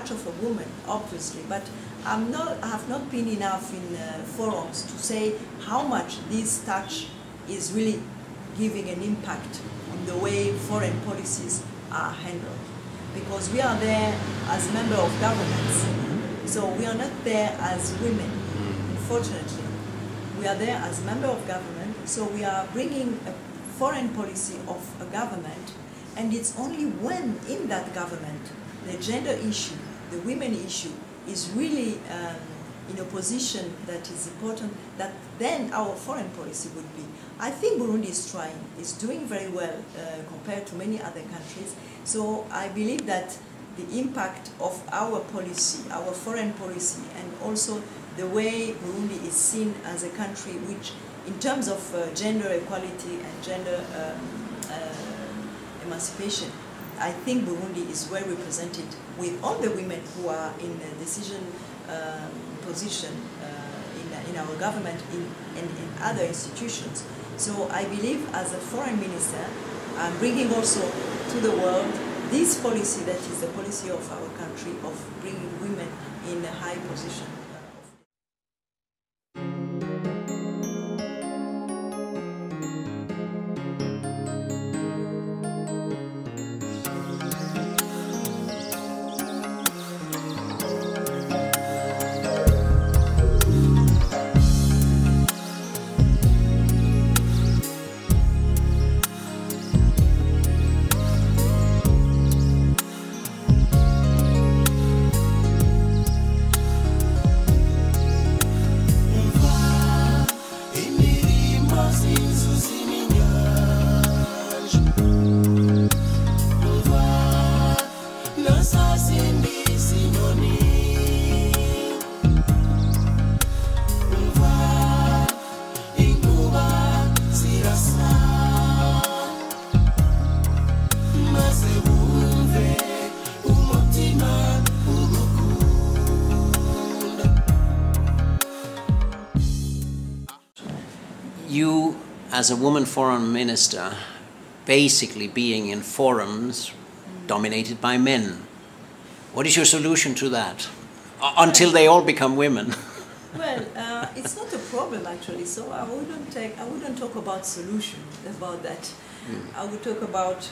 touch of a woman, obviously, but I have not been enough in forums to say how much this touch is really giving an impact on the way foreign policies are handled. Because we are there as members of governments, so we are not there as women, unfortunately. We are there as members of government, so we are bringing a foreign policy of a government, and it's only when in that government the gender issue, the women issue, is really in a position that is important, that then our foreign policy would be. I think Burundi is trying, is doing very well compared to many other countries, so I believe that the impact of our policy, our foreign policy, and also the way Burundi is seen as a country which, in terms of gender equality and gender emancipation, I think Burundi is well represented with all the women who are in a decision position in our government and in other institutions. So I believe as a foreign minister, I'm bringing also to the world this policy that is the policy of our country of bringing women in a high position. You, as a woman foreign minister, basically being in forums dominated by men. What is your solution to that? Until they all become women. Well, it's not a problem actually. So I wouldn't talk about solution about that. I would talk about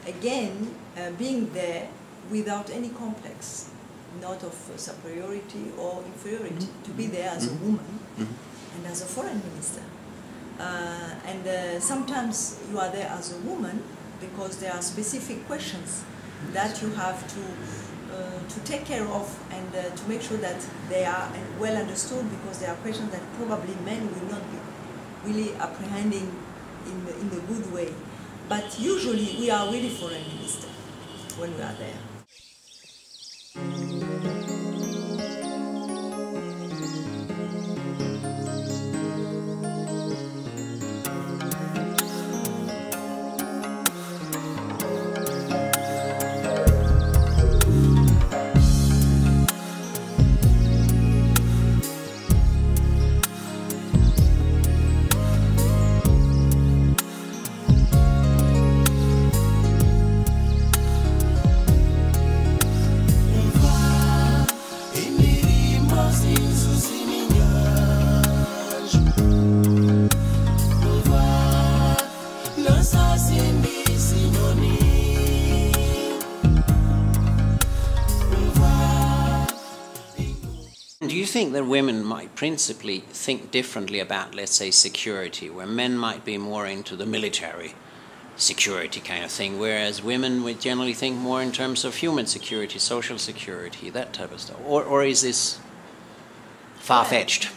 again being there without any complex, not of superiority or inferiority. To be there as a woman. And as a foreign minister. Sometimes you are there as a woman because there are specific questions that you have to take care of and to make sure that they are well understood, because there are questions that probably men will not be really apprehending in the good way. But usually we are really foreign minister when we are there. Do you think that women might principally think differently about, let's say, security, where men might be more into the military security kind of thing, whereas women would generally think more in terms of human security, social security, that type of stuff? Or is this far-fetched?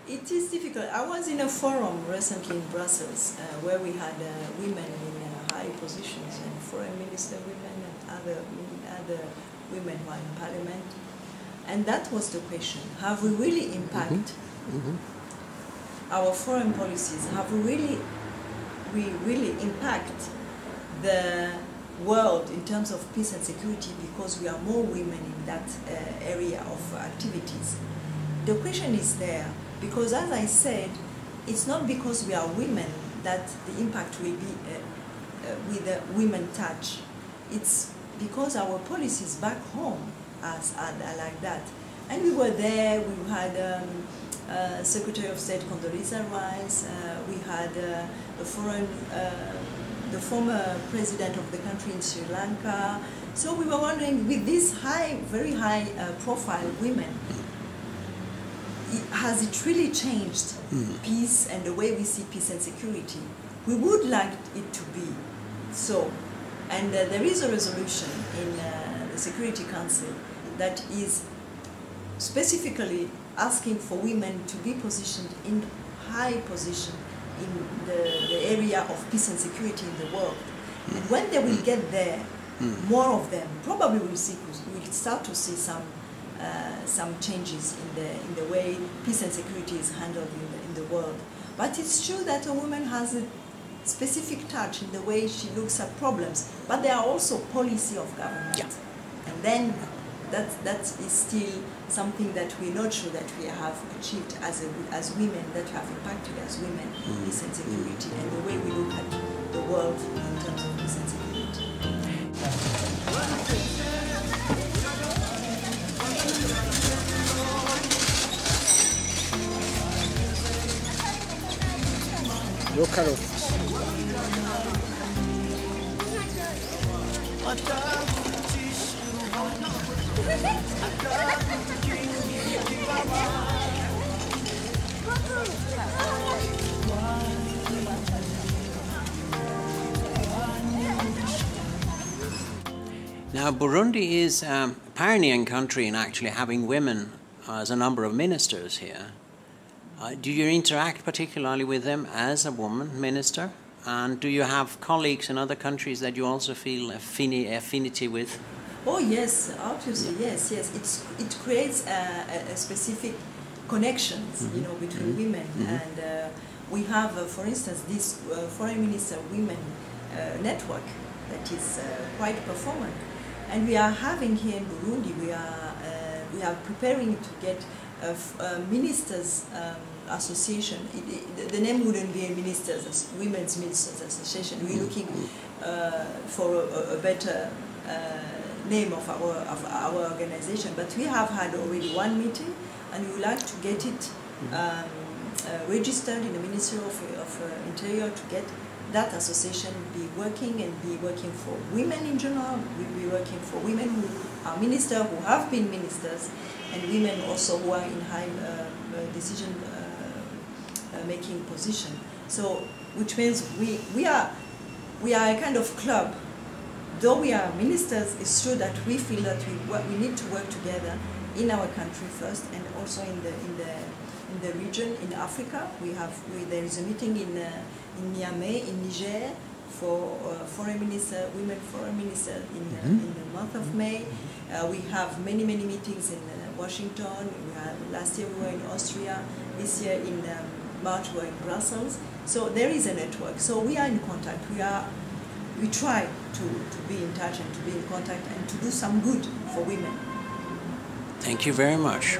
It is difficult. I was in a forum recently in Brussels where we had women in high positions, and foreign minister women and other women who are in parliament. And that was the question: have we really impacted our foreign policies? Have we really impact the world in terms of peace and security because we are more women in that area of activities? The question is there because, as I said, it's not because we are women that the impact will be with a women touch. It's because our policies back home are like that. And we were there, we had Secretary of State Condoleezza Rice, we had the former president of the country in Sri Lanka. So we were wondering, with these very high profile women, has it really changed peace and the way we see peace and security? We would like it to be so. And there is a resolution in the Security Council that is specifically asking for women to be positioned in high position in the area of peace and security in the world. And when they will get there, more of them probably we'll start to see some changes in the way peace and security is handled in the world. But it's true that a woman has a specific touch in the way she looks at problems, but there are also policy of government. Yeah. And then that is still something that we're not sure that we have achieved as women, that we have impacted as women, peace and security, and the way we look at the world in terms of peace and security. Your carrots. Now, Burundi is a pioneering country in actually having women as a number of ministers here. Do you interact particularly with them as a woman minister? And do you have colleagues in other countries that you also feel affinity with? Oh yes, obviously, yes. It creates a specific connections, between women. And we have, for instance, this Foreign Minister Women network that is quite performant. And we are having here in Burundi, we are preparing to get a ministers association. The name wouldn't be a women's ministers association. We're looking for a better name of our organization. But we have had already one meeting, and we would like to get it registered in the Ministry of Interior to get that association be working for women in general. We'll be working for women who are ministers, who have been ministers, and women also who are in high decision making position. So, which means we are a kind of club. Though we are ministers, it's true that we feel that we need to work together in our country first, and also in the region, in Africa. There is a meeting in Niamey, in Niger, for women foreign minister in the month of May. We have many meetings in Washington. Last year we were in Austria. This year in March we were in Brussels. So there is a network. So we are in contact. We try to be in touch and to be in contact and to do some good for women. Thank you very much.